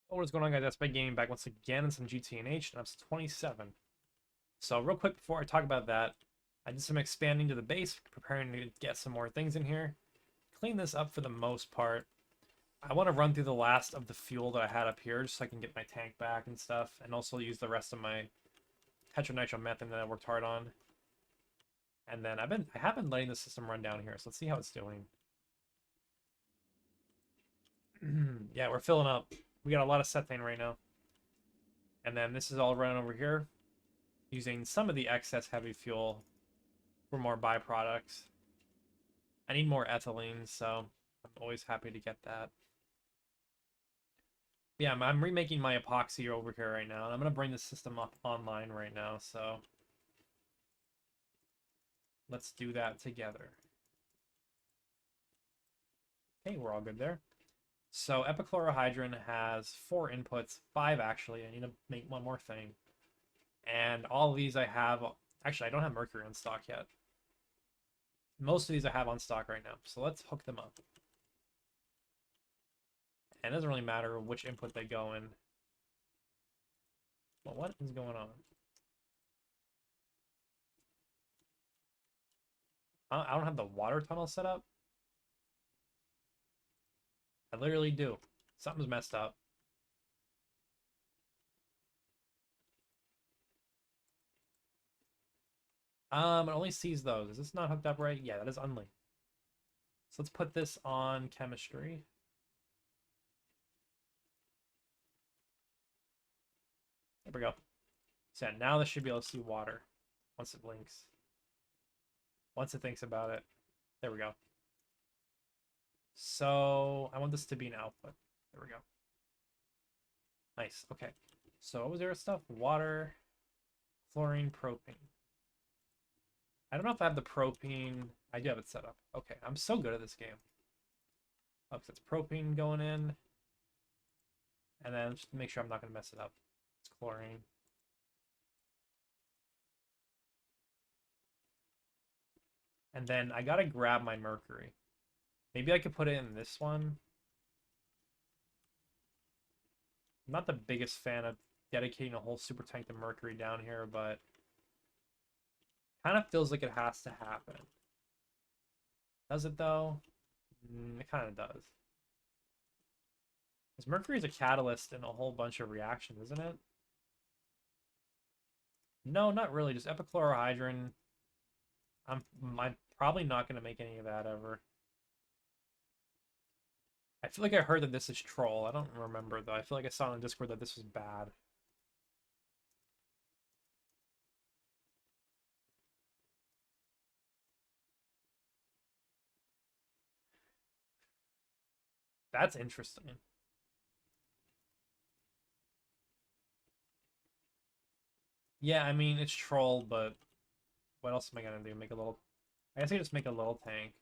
What is going on, guys? That's Big Gaming back once again in some GTNH, and I'm 27. So real quick before I talk about that, I did some expanding to the base, preparing to get some more things in here. Clean this up for the most part. I want to run through the last of the fuel that I had up here, just so I can get my tank back and stuff, and also use the rest of my tetranitromethane that I worked hard on. And then I have been letting the system run down here, so let's see how it's doing. Yeah, we're filling up. We got a lot of cethane right now. And then this is all running over here, using some of the excess heavy fuel for more byproducts. I need more ethylene, so I'm always happy to get that. Yeah, I'm remaking my epoxy over here right now, and I'm going to bring the system up online right now, so let's do that together. Okay, we're all good there. So epichlorohydrin has 4 inputs, 5 actually. I need to make one more thing. And all of these I have, actually I don't have mercury on stock yet. Most of these I have on stock right now, so let's hook them up. And it doesn't really matter which input they go in. Well, what is going on? I don't have the water tunnel set up. I literally do. Something's messed up. It only sees those. Is this not hooked up right? Yeah, that is unlinked. So let's put this on chemistry. There we go. So yeah, now this should be able to see water once it blinks. Once it thinks about it. There we go. So I want this to be an output. There we go. Nice. Okay. So what was there stuff? Water, chlorine, propane. I don't know if I have the propane. I do have it set up. Okay, I'm so good at this game. Oh, so it's propane going in. And then just to make sure I'm not going to mess it up. It's chlorine. And then I got to grab my mercury. Maybe I could put it in this one. I'm not the biggest fan of dedicating a whole super tank to mercury down here, but kind of feels like it has to happen. Does it though? It kind of does. Because mercury is a catalyst in a whole bunch of reactions, isn't it? No, not really. Just epichlorohydrin. I'm probably not going to make any of that ever. I feel like I heard that this is troll. I don't remember though. I feel like I saw on Discord that this was bad. That's interesting. Yeah, I mean, it's troll, but what else am I gonna do? Make a little... I guess I just make a little tank.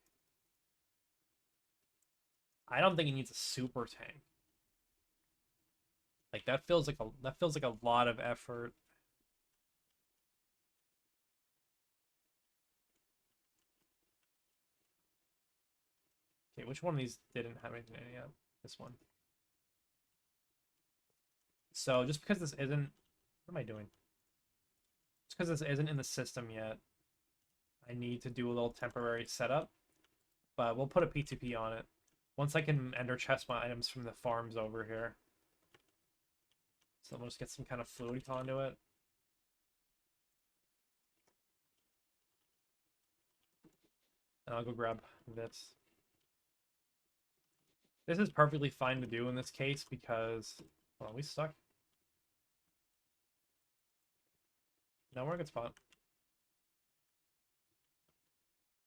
I don't think it needs a super tank. Like, that feels like a lot of effort. Okay, which one of these didn't have anything in it yet? This one. So, just because this isn't... What am I doing? Just because this isn't in the system yet, I need to do a little temporary setup. But we'll put a P2P on it. Once I can enter chest my items from the farms over here. So we'll just get some kind of fluid onto it. And I'll go grab this. This is perfectly fine to do in this case because... Hold on, we stuck? No, we're in a good spot.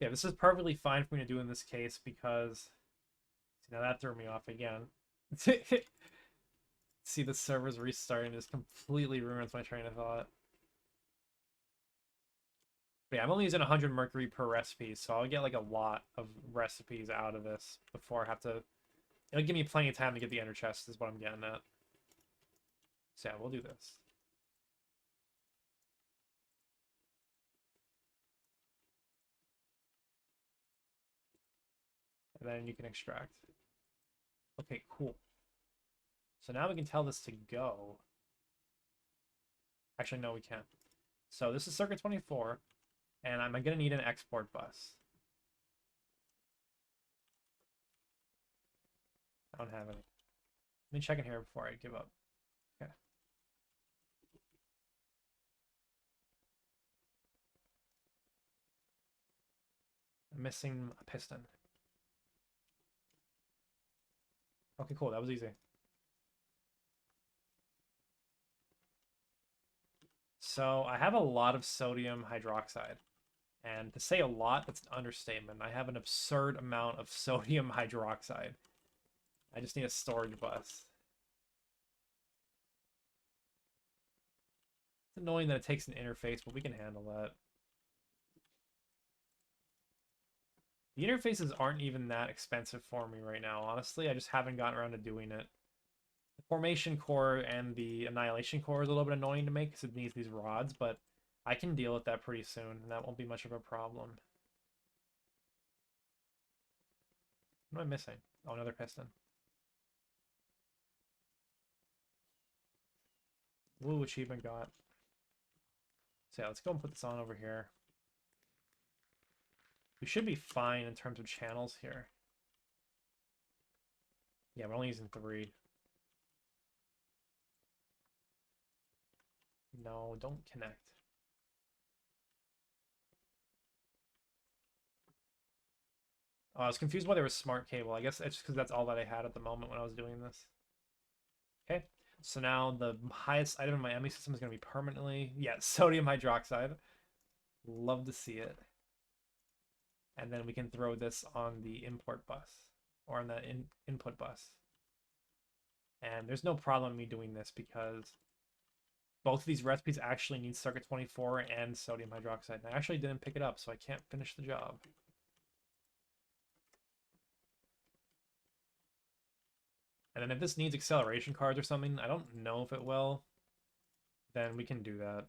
Yeah, this is perfectly fine for me to do in this case because... See, now that threw me off again. See, the server's restarting just completely ruins my train of thought. But yeah, I'm only using 100 mercury per recipe, so I'll get like a lot of recipes out of this before I have to... It'll give me plenty of time to get the ender chest, is what I'm getting at. So yeah, we'll do this. And then you can extract. Okay, cool. So now we can tell this to go. Actually, no, we can't. So this is circuit 24, and I'm going to need an export bus. I don't have any. Let me check in here before I give up. Okay. I'm missing a piston. Okay, cool. That was easy. So I have a lot of sodium hydroxide. And to say a lot, that's an understatement. I have an absurd amount of sodium hydroxide. I just need a storage bus. It's annoying that it takes an interface, but we can handle that. The interfaces aren't even that expensive for me right now, honestly. I just haven't gotten around to doing it. The formation core and the annihilation core is a little bit annoying to make because it needs these rods, but I can deal with that pretty soon, and that won't be much of a problem. What am I missing? Oh, another piston. Woo, achievement got. So yeah, let's go and put this on over here. We should be fine in terms of channels here. Yeah, we're only using 3. No, don't connect. Oh, I was confused why there was smart cable. I guess it's just because that's all that I had at the moment when I was doing this. Okay, so now the highest item in my ME system is going to be permanently, yeah, sodium hydroxide. Love to see it. And then we can throw this on the import bus, or on the input bus. And there's no problem me doing this because both of these recipes actually need circuit 24 and sodium hydroxide. And I actually didn't pick it up, so I can't finish the job. And then if this needs acceleration cards or something, I don't know if it will, then we can do that.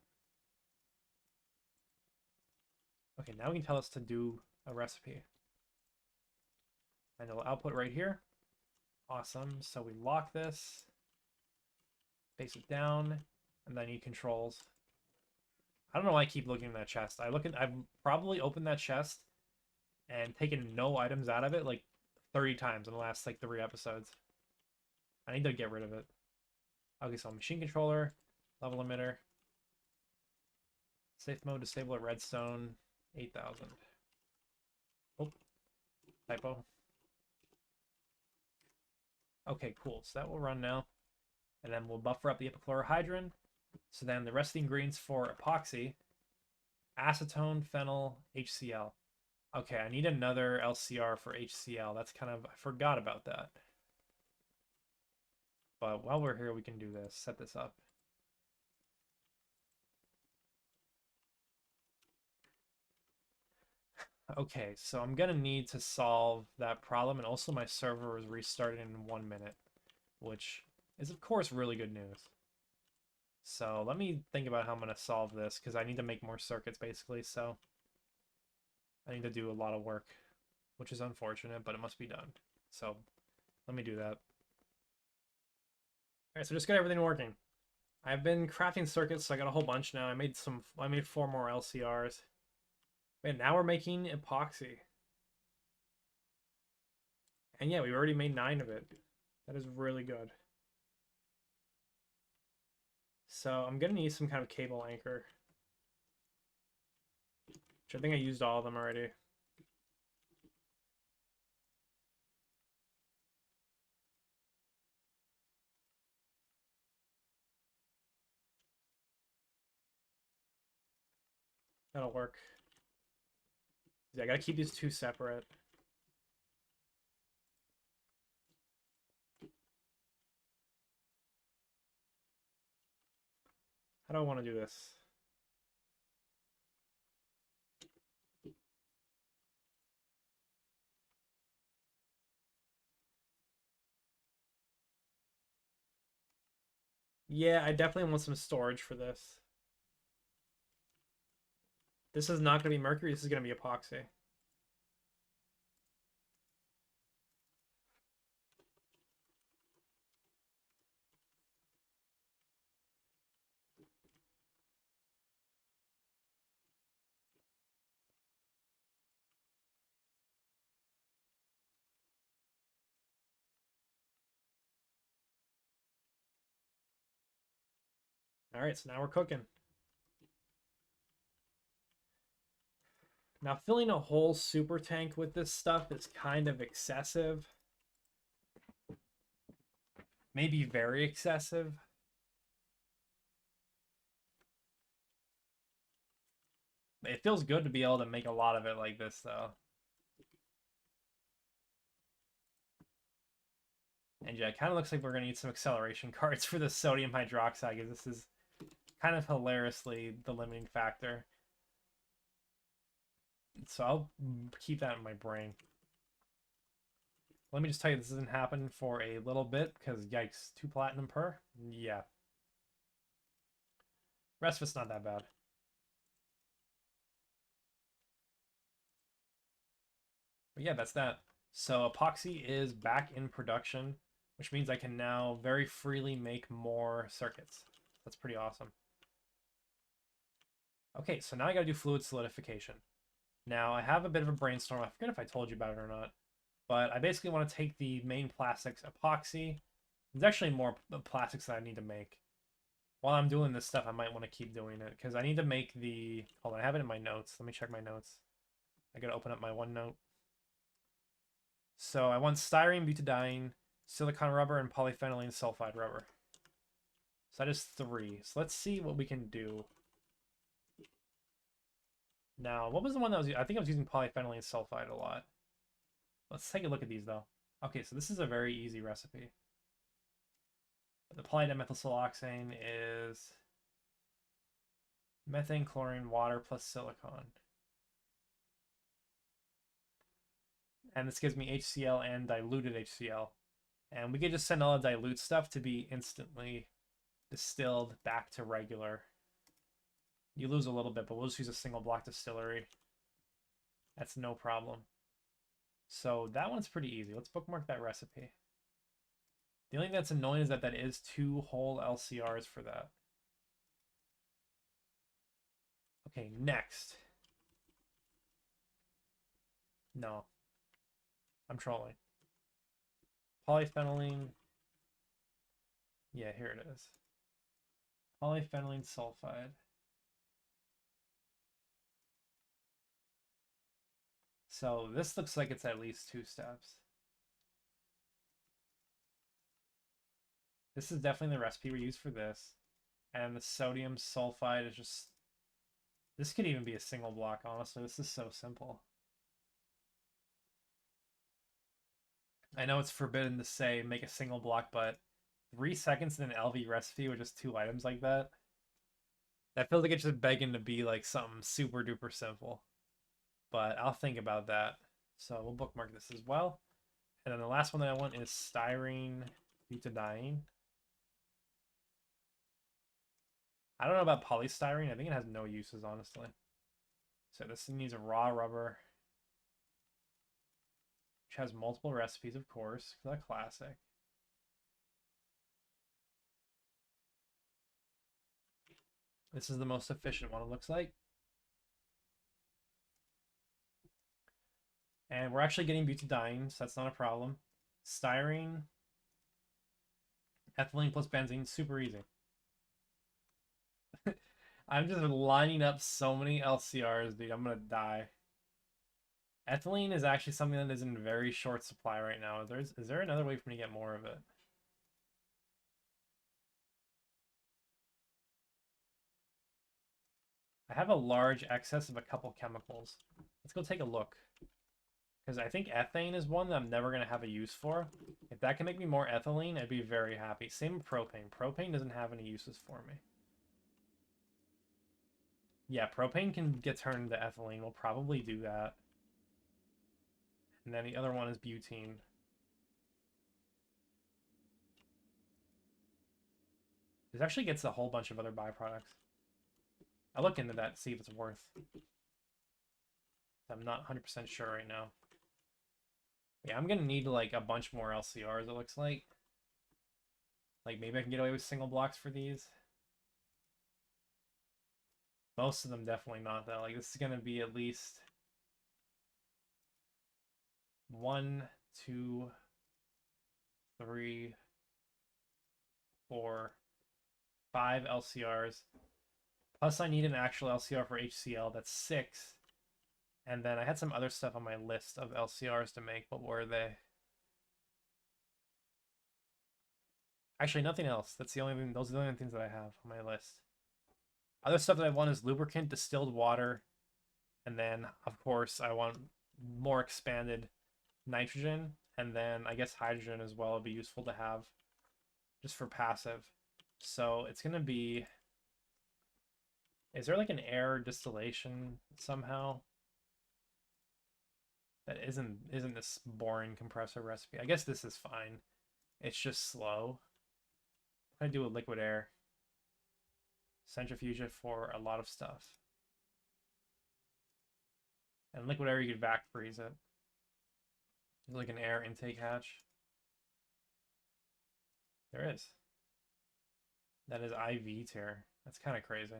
Okay, now we can tell us to do a recipe. And it'll output right here. Awesome. So we lock this, base it down, and then need controls. I don't know why I keep looking in that chest. I've probably opened that chest and taken no items out of it like 30 times in the last like 3 episodes. I need to get rid of it. Okay, so machine controller, level emitter, safe mode, disable at redstone, 8,000. Oh, typo. Okay, cool. So that will run now. And then we'll buffer up the epichlorohydrin. So then the rest of the ingredients for epoxy, acetone, phenyl, HCl. Okay, I need another LCR for HCl. That's kind of, I forgot about that. But while we're here, we can do this, set this up. Okay, so I'm gonna need to solve that problem, and also my server is restarted in 1 minute, which is of course really good news. So let me think about how I'm gonna solve this, because I need to make more circuits basically, so I need to do a lot of work, which is unfortunate, but it must be done. So let me do that. Alright, so just got everything working. I've been crafting circuits, so I got a whole bunch now. I made 4 more LCRs. Man, now we're making epoxy. And yeah, we already made 9 of it. That is really good. So I'm gonna need some kind of cable anchor. Which I think I used all of them already. That'll work. Yeah, I gotta keep these 2 separate. How do I want to do this? Yeah, I definitely want some storage for this. This is not going to be mercury, this is going to be epoxy. All right, so now we're cooking. Now filling a whole super tank with this stuff is kind of excessive. Maybe very excessive. It feels good to be able to make a lot of it like this, though. And yeah, it kind of looks like we're going to need some acceleration cards for the sodium hydroxide, because this is kind of hilariously the limiting factor. So I'll keep that in my brain. Let me just tell you, this doesn't happen for a little bit, because yikes, 2 platinum per? Yeah. Rest of it's not that bad. But yeah, that's that. So epoxy is back in production, which means I can now very freely make more circuits. That's pretty awesome. Okay, so now I gotta do fluid solidification. Now I have a bit of a brainstorm. I forget if I told you about it or not, but I basically want to take the main plastics epoxy. There's actually more plastics that I need to make. While I'm doing this stuff, I might want to keep doing it because I need to make the... Hold on, I have it in my notes. Let me check my notes. I gotta open up my OneNote. So I want styrene, butadiene, silicone rubber, and polyphenylene sulfide rubber. So that is 3. So let's see what we can do. Now, what was the one that was... I think I was using polyphenylene sulfide a lot. Let's take a look at these, though. Okay, so this is a very easy recipe. The polydimethylsiloxane is methane, chlorine, water, plus silicone. And this gives me HCl and diluted HCl. And we could just send all the dilute stuff to be instantly distilled back to regular. You lose a little bit, but we'll just use a single block distillery. That's no problem. So that one's pretty easy. Let's bookmark that recipe. The only thing that's annoying is that that is 2 whole LCRs for that. Okay, next. No. I'm trolling. Polyphenylene. Yeah, here it is. Polyphenylene sulfide. So this looks like it's at least 2 steps. This is definitely the recipe we use for this. And the sodium sulfide is just... This could even be a single block, honestly. This is so simple. I know it's forbidden to say make a single block, but 3 seconds in an LV recipe with just 2 items like that, that feels like it's just begging to be like something super duper simple. But I'll think about that. So we'll bookmark this as well. And then the last one that I want is styrene butadiene. I don't know about polystyrene. I think it has no uses, honestly. So this needs a raw rubber, which has multiple recipes, of course, for the classic. This is the most efficient one, it looks like. And we're actually getting butadiene, so that's not a problem. Styrene, ethylene plus benzene, super easy. I'm just lining up so many LCRs, dude. I'm gonna die. Ethylene is actually something that is in very short supply right now. Is there another way for me to get more of it? I have a large excess of a couple chemicals. Let's go take a look. Because I think ethane is one that I'm never going to have a use for. If that can make me more ethylene, I'd be very happy. Same with propane. Propane doesn't have any uses for me. Yeah, propane can get turned into ethylene. We'll probably do that. And then the other one is butene. This actually gets a whole bunch of other byproducts. I'll look into that, see if it's worth. I'm not 100% sure right now. Yeah, I'm gonna need like a bunch more LCRs, it looks like. Like maybe I can get away with single blocks for these. Most of them definitely not though. Like this is gonna be at least 1, 2, 3, 4, 5 LCRs. Plus I need an actual LCR for HCl, that's 6. And then I had some other stuff on my list of LCRs to make. What were they? Actually, nothing else. That's the only thing, those are the only things that I have on my list. Other stuff that I want is lubricant, distilled water, and then, of course, I want more expanded nitrogen, and then I guess hydrogen as well would be useful to have just for passive. So it's going to be... Is there like an air distillation somehow? That isn't this boring compressor recipe. I guess this is fine. It's just slow. I do with liquid air. Centrifuge for a lot of stuff. And liquid air, you could vac freeze it. There's like an air intake hatch. There is. That is IV tier. That's kind of crazy.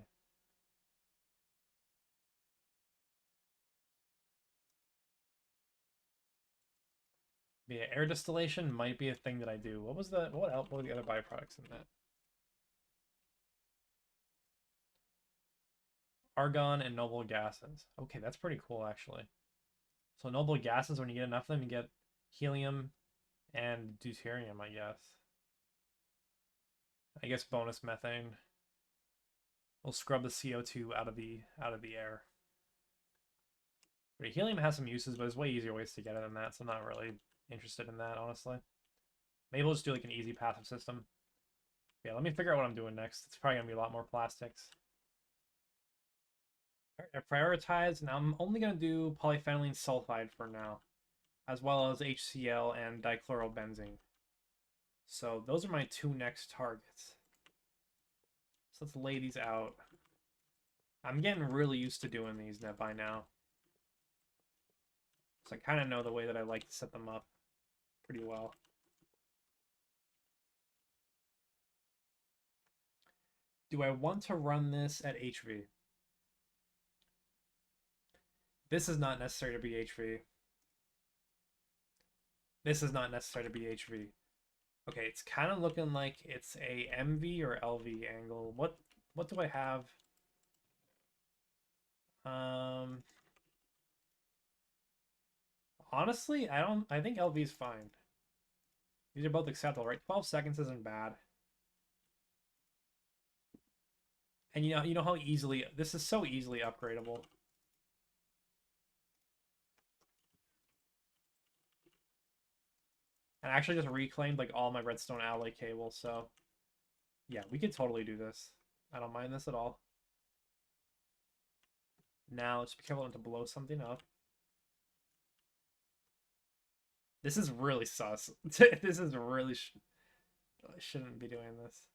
Yeah, air distillation might be a thing that I do. What was the what else? What were the other byproducts in that? Argon and noble gases. Okay, that's pretty cool actually. So noble gases, when you get enough of them, you get helium and deuterium, I guess. I guess bonus methane. We'll scrub the CO2 out of the air. But helium has some uses, but there's way easier ways to get it than that, so I'm not really interested in that, honestly. Maybe we'll just do like an easy passive system. Yeah, let me figure out what I'm doing next. It's probably gonna be a lot more plastics. Alright, I prioritized, and I'm only gonna do polyphenylene sulfide for now, as well as HCl and dichlorobenzene. So those are my 2 next targets. So let's lay these out. I'm getting really used to doing these by now. So I kind of know the way that I like to set them up pretty well. Do I want to run this at HV? This is not necessary to be HV. This is not necessary to be HV. Okay, it's kind of looking like it's a MV or LV angle. What do I have? Honestly, I think LV is fine. These are both acceptable, right? 12 seconds isn't bad. And you know how easily this is so easily upgradable. And I actually just reclaimed like all my redstone alloy cables, so yeah, we could totally do this. I don't mind this at all. Now let's be careful not to blow something up. This is really sus. This is really shouldn't be doing this.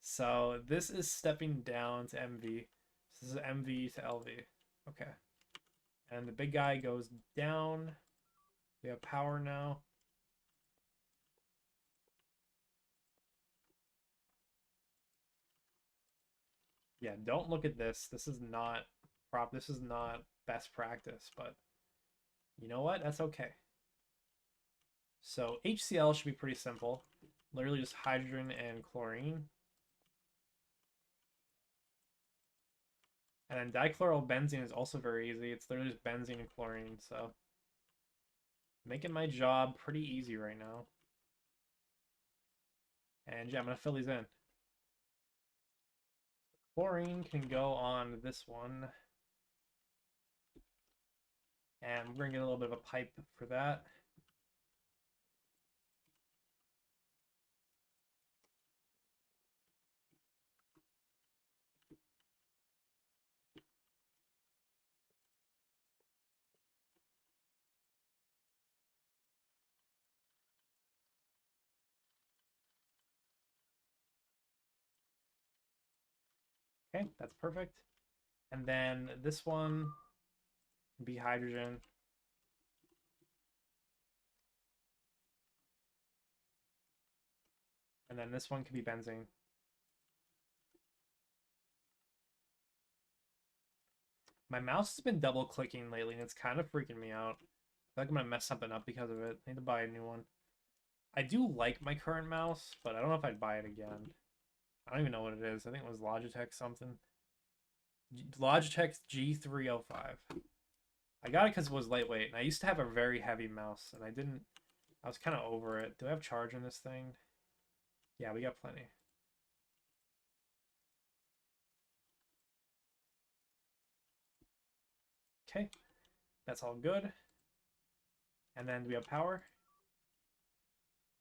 So this is stepping down to MV. This is MV to LV. Okay. And the big guy goes down. We have power now. Yeah, don't look at this. This is not this is not best practice, but you know what? That's okay. So HCl should be pretty simple. Literally just hydrogen and chlorine. And then dichlorobenzene is also very easy. It's literally just benzene and chlorine, so making my job pretty easy right now. And yeah, I'm gonna fill these in. Chlorine can go on this one. And we're gonna get a little bit of a pipe for that. Okay, that's perfect. And then this one can be hydrogen. And then this one could be benzene. My mouse has been double clicking lately and it's kind of freaking me out. I feel like I'm gonna mess something up because of it. I need to buy a new one. I do like my current mouse, but I don't know if I'd buy it again. I don't even know what it is. I think it was Logitech something. Logitech G305. I got it because it was lightweight, and I used to have a very heavy mouse, and I was kind of over it. Do I have charge on this thing? Yeah, we got plenty. Okay, that's all good. And then do we have power?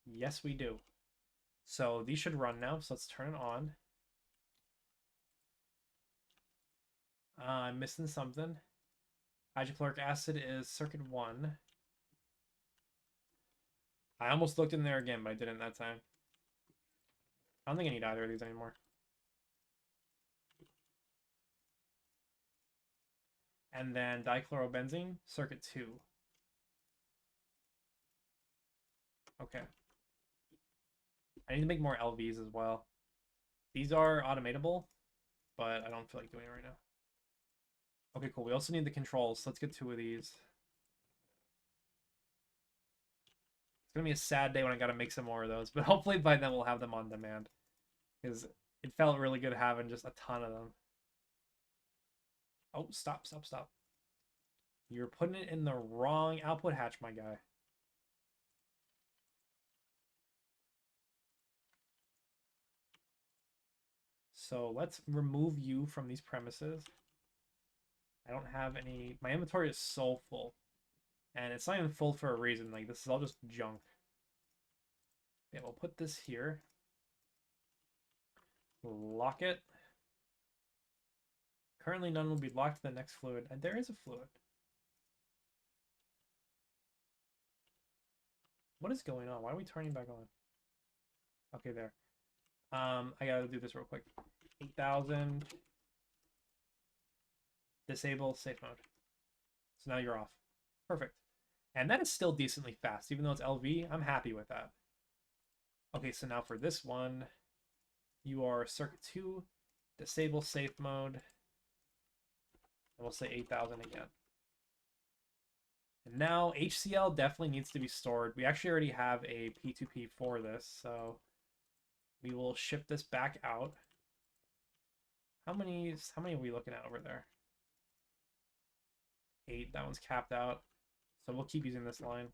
Yes, we do. So these should run now, so let's turn it on. I'm missing something. Hydrochloric acid is circuit 1. I almost looked in there again, but I didn't that time. I don't think I need either of these anymore. And then dichlorobenzene, circuit 2. Okay. I need to make more LVs as well. These are automatable, but I don't feel like doing it right now. Okay, cool. We also need the controls. So let's get 2 of these. It's going to be a sad day when I got to make some more of those, but hopefully by then we'll have them on demand. Because it felt really good having just a ton of them. Oh, stop. You're putting it in the wrong output hatch, my guy. So let's remove you from these premises. I don't have any... My inventory is so full. And it's not even full for a reason. Like, this is all just junk. Yeah, we'll put this here. Lock it. Currently, none will be locked to the next fluid. And there is a fluid. What is going on? Why are we turning back on? Okay, there. I gotta do this real quick. 8,000. Disable safe mode. So now you're off. Perfect. And that is still decently fast. Even though it's LV, I'm happy with that. Okay, so now for this one, you are circuit 2, disable safe mode, and we'll say 8,000 again. And now HCl definitely needs to be stored. We actually already have a P2P for this, so we will ship this back out. How many are we looking at over there? 8, that one's capped out. So we'll keep using this line.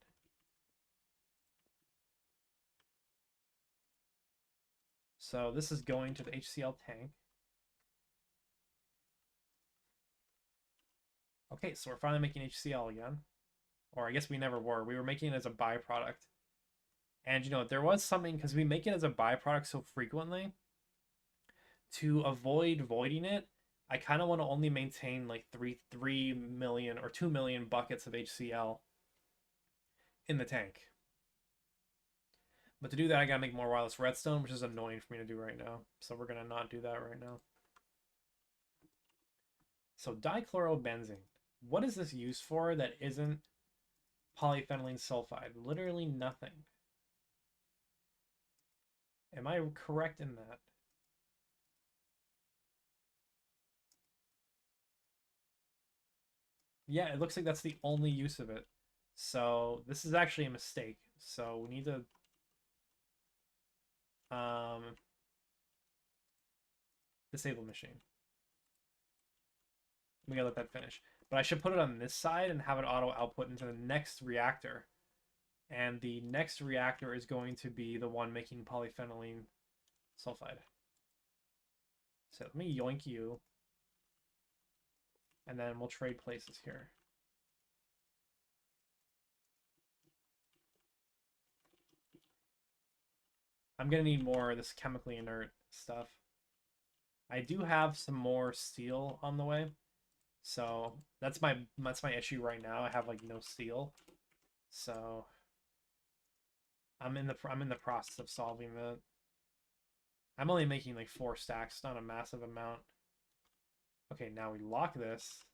So this is going to the HCl tank. Okay, so we're finally making HCl again. Or I guess we never were. We were making it as a byproduct. And, you know, there was something, because we make it as a byproduct so frequently, to avoid voiding it, I kind of want to only maintain like 3 million or 2 million buckets of HCl in the tank. But to do that, I gotta make more wireless redstone, which is annoying for me to do right now. So we're gonna not do that right now. So dichlorobenzene. What is this used for that isn't polyphenylene sulfide? Literally nothing. Am I correct in that? Yeah, it looks like that's the only use of it. So this is actually a mistake. So we need to disable machine. We gotta let that finish. But I should put it on this side and have it auto output into the next reactor. And the next reactor is going to be the one making polyphenylene sulfide. So let me yoink you. And then we'll trade places here. I'm gonna need more of this chemically inert stuff. I do have some more steel on the way. So that's my issue right now. I have like no steel. So I'm in the process of solving that. I'm only making like 4 stacks, not a massive amount. Okay, now we lock this.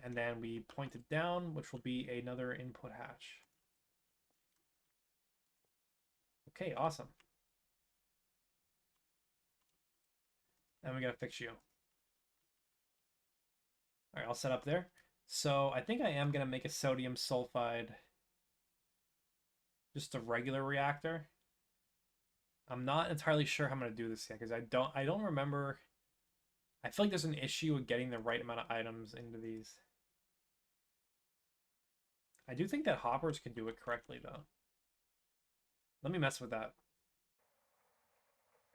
And then we point it down, which will be another input hatch. Okay, awesome. And we gotta fix you. All right, I'll set up there. So I think I am gonna make a sodium sulfide, just a regular reactor. I'm not entirely sure how I'm gonna do this yet because I don't remember. I feel like there's an issue with getting the right amount of items into these. I do think that hoppers can do it correctly though. Let me mess with that.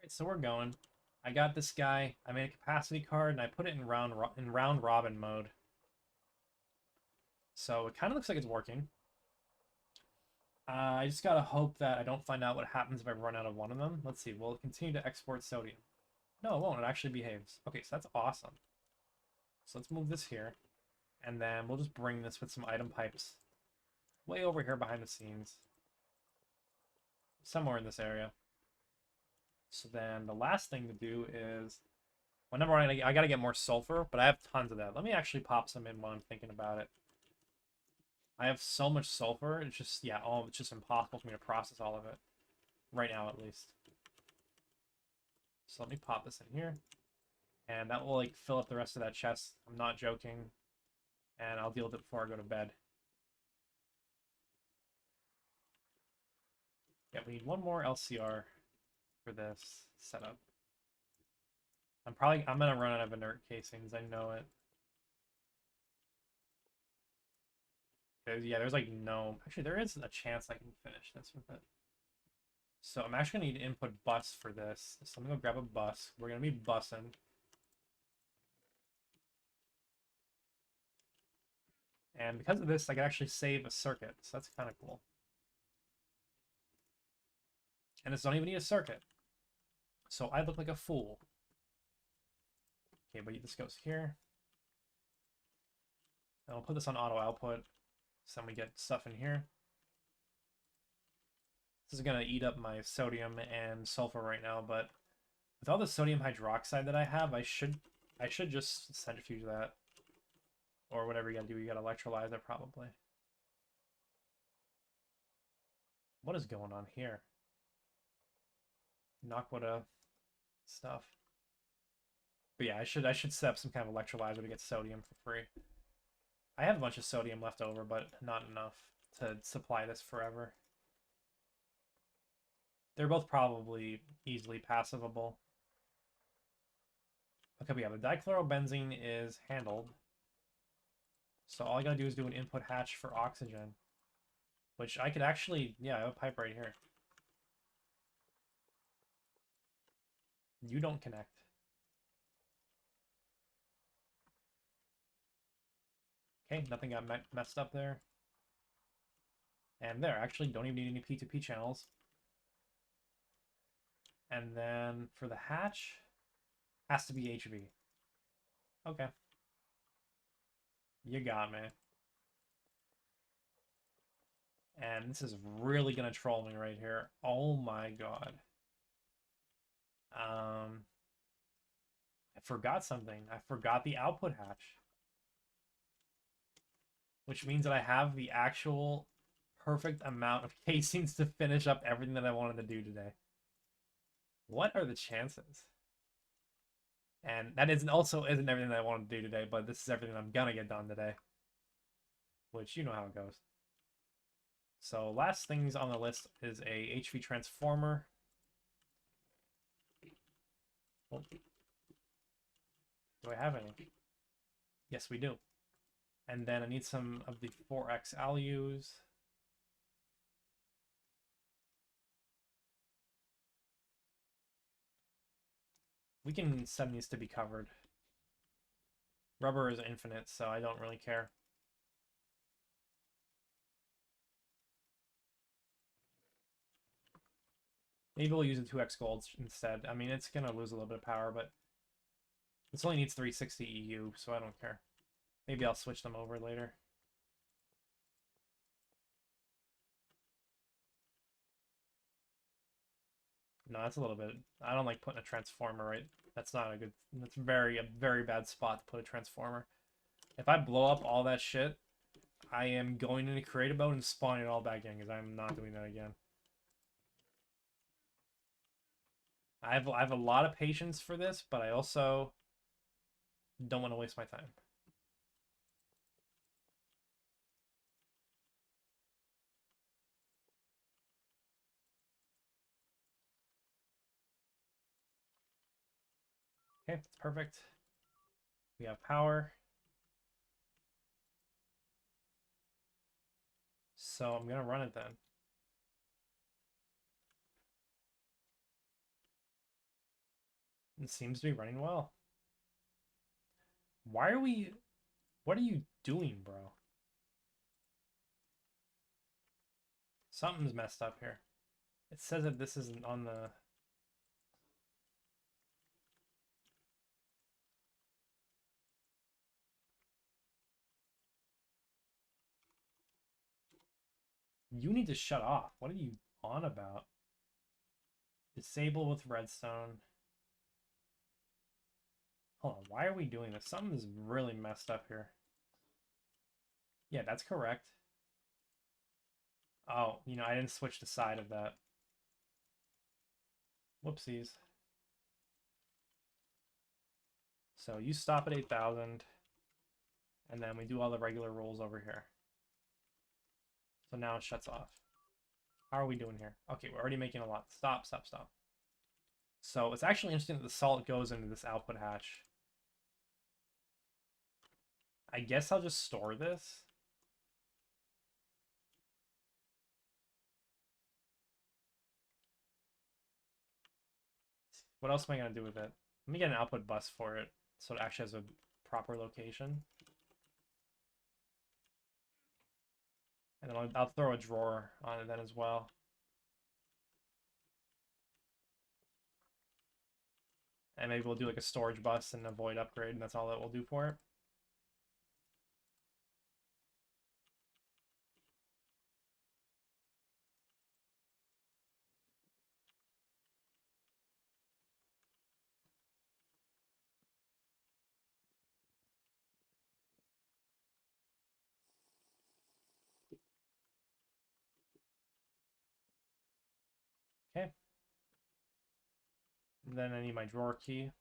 Alright, so we're going. I got this guy. I made a capacity card and I put it in round robin mode. So it kind of looks like it's working. I just gotta hope that I don't find out what happens if I run out of one of them. Let's see. Will it continue to export sodium? No, it won't. It actually behaves. Okay, so that's awesome. So let's move this here. And then we'll just bring this with some item pipes way over here behind the scenes. Somewhere in this area. So then the last thing to do is, whenever I gotta get more sulfur, but I have tons of that. Let me actually pop some in while I'm thinking about it. I have so much sulfur, it's just, yeah, it's just impossible for me to process all of it. Right now, at least. So let me pop this in here. And that will, like, fill up the rest of that chest. I'm not joking. And I'll deal with it before I go to bed. Yeah, we need one more LCR for this setup. I'm gonna run out of inert casings, I know it. Yeah, there's like no... Actually, there is a chance I can finish this with it. So I'm actually gonna need input bus for this. So I'm gonna go grab a bus. We're gonna be bussing. And because of this, I can actually save a circuit. So that's kind of cool. And this don't even need a circuit. So I look like a fool. Okay, but this goes here. And I'll put this on auto output. So then we get stuff in here. This is going to eat up my sodium and sulfur right now, but with all the sodium hydroxide that I have, I should just centrifuge that. Or whatever you gotta do, you gotta electrolyze it probably. What is going on here? Naquita stuff. But yeah, I should set up some kind of electrolyzer to get sodium for free. I have a bunch of sodium left over, but not enough to supply this forever. They're both probably easily passivable. Okay, but yeah, the dichlorobenzene is handled. So all I gotta do is do an input hatch for oxygen. Which I could actually, yeah, I have a pipe right here. You don't connect. Okay, nothing got messed up there. And there, actually don't even need any P2P channels. And then for the hatch, has to be HV. Okay. You got me. And this is really gonna troll me right here. Oh my god. I forgot something. I forgot the output hatch. Which means that I have the actual perfect amount of casings to finish up everything that I wanted to do today. What are the chances? And that isn't everything that I wanted to do today, but this is everything I'm gonna get done today. Which, you know how it goes. So last things on the list is a HV transformer. Oh. Do I have any? Yes, we do. And then I need some of the 4X alus. We can send these to be covered. Rubber is infinite, so I don't really care. Maybe we'll use the 2X gold instead. I mean, it's going to lose a little bit of power, but this only needs 360 EU, so I don't care. Maybe I'll switch them over later. No, that's a little bit... I don't like putting a transformer right... That's not a good... That's a very bad spot to put a transformer. If I blow up all that shit, I am going into creative mode and spawning it all back in, because I'm not doing that again. I have a lot of patience for this, but I also don't want to waste my time. Okay, that's perfect. We have power. So I'm gonna run it then. It seems to be running well. Why are we... What are you doing, bro? Something's messed up here. It says that this isn't on the... You need to shut off. What are you on about? Disable with redstone. Hold on, why are we doing this? Something is really messed up here. Yeah, that's correct. Oh, you know, I didn't switch the side of that. Whoopsies. So you stop at 8,000, and then we do all the regular rolls over here. So now it shuts off. How are we doing here? Okay, we're already making a lot. Stop, stop, stop. So it's actually interesting that the salt goes into this output hatch. I guess I'll just store this. What else am I going to do with it? Let me get an output bus for it so it actually has a proper location. And then I'll throw a drawer on it then as well. And maybe we'll do like a storage bus and a void upgrade, and that's all that we'll do for it. Okay. And then I need my drawer key.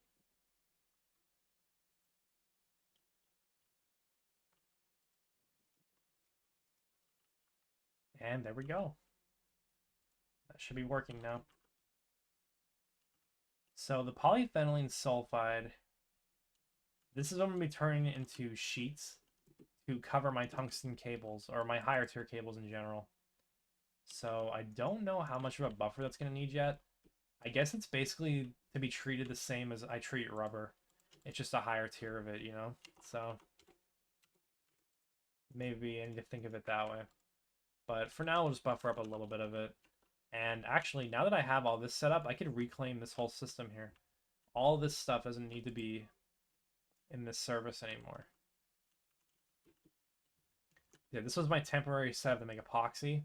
And there we go. That should be working now. So the polyphenylene sulfide, this is what I'm going to be turning into sheets to cover my tungsten cables, or my higher tier cables in general. So I don't know how much of a buffer that's going to need yet. I guess it's basically to be treated the same as I treat rubber. It's just a higher tier of it, you know? So maybe I need to think of it that way. But for now, we'll just buffer up a little bit of it. And actually, now that I have all this set up, I could reclaim this whole system here. All this stuff doesn't need to be in this service anymore. Yeah, this was my temporary setup to make epoxy,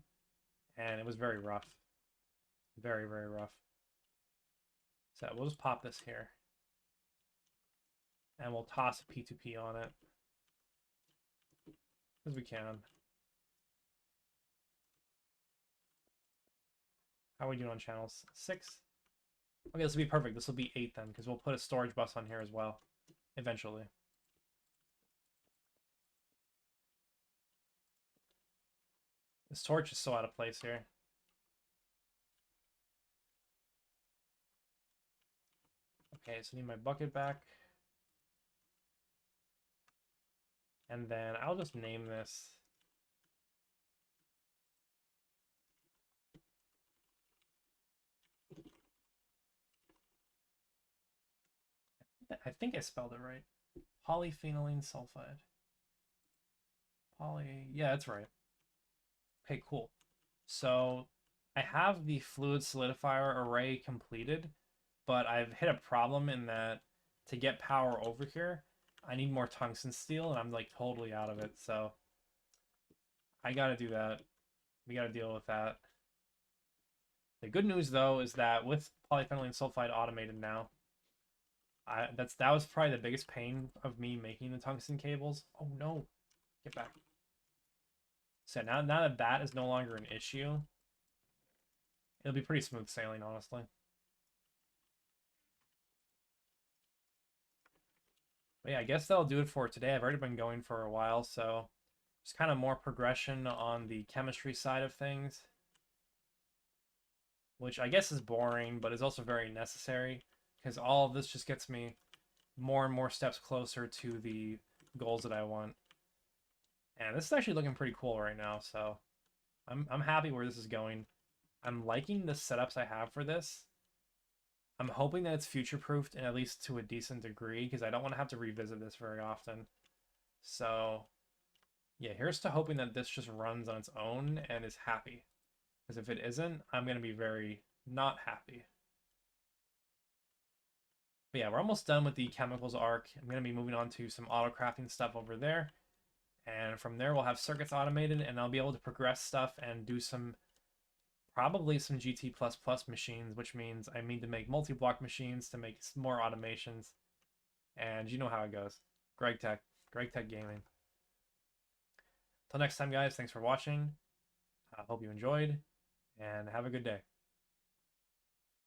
and it was very rough. Very, very rough. So we'll just pop this here. And we'll toss a P2P on it. Because we can. How are we doing on channels? 6? Okay, this will be perfect. This will be 8 then, because we'll put a storage bus on here as well, eventually. This torch is so out of place here. Okay, so I need my bucket back. And then I'll just name this. I think I spelled it right. Polyphenylene sulfide. Yeah, that's right. Okay, cool. So I have the fluid solidifier array completed, but I've hit a problem in that to get power over here, I need more tungsten steel, and I'm like totally out of it. So I gotta do that. We gotta deal with that. The good news though is that with polyphenylene sulfide automated now, that was probably the biggest pain of me making the tungsten cables. Oh no, get back. So now that that is no longer an issue, it'll be pretty smooth sailing, honestly. But yeah, I guess that'll do it for today. I've already been going for a while, so just kind of more progression on the chemistry side of things, which I guess is boring, but is also very necessary, because all of this just gets me more and more steps closer to the goals that I want. And this is actually looking pretty cool right now, so I'm happy where this is going. I'm liking the setups I have for this. I'm hoping that it's future-proofed, and at least to a decent degree, because I don't want to have to revisit this very often. So, yeah, here's to hoping that this just runs on its own and is happy. Because if it isn't, I'm going to be very not happy. But yeah, we're almost done with the chemicals arc. I'm going to be moving on to some auto crafting stuff over there. And from there, we'll have circuits automated, and I'll be able to progress stuff and do probably some GT++ machines, which means I need to make multi-block machines to make more automations. And you know how it goes. Greg Tech Gaming. Till next time, guys, thanks for watching. I hope you enjoyed, and have a good day.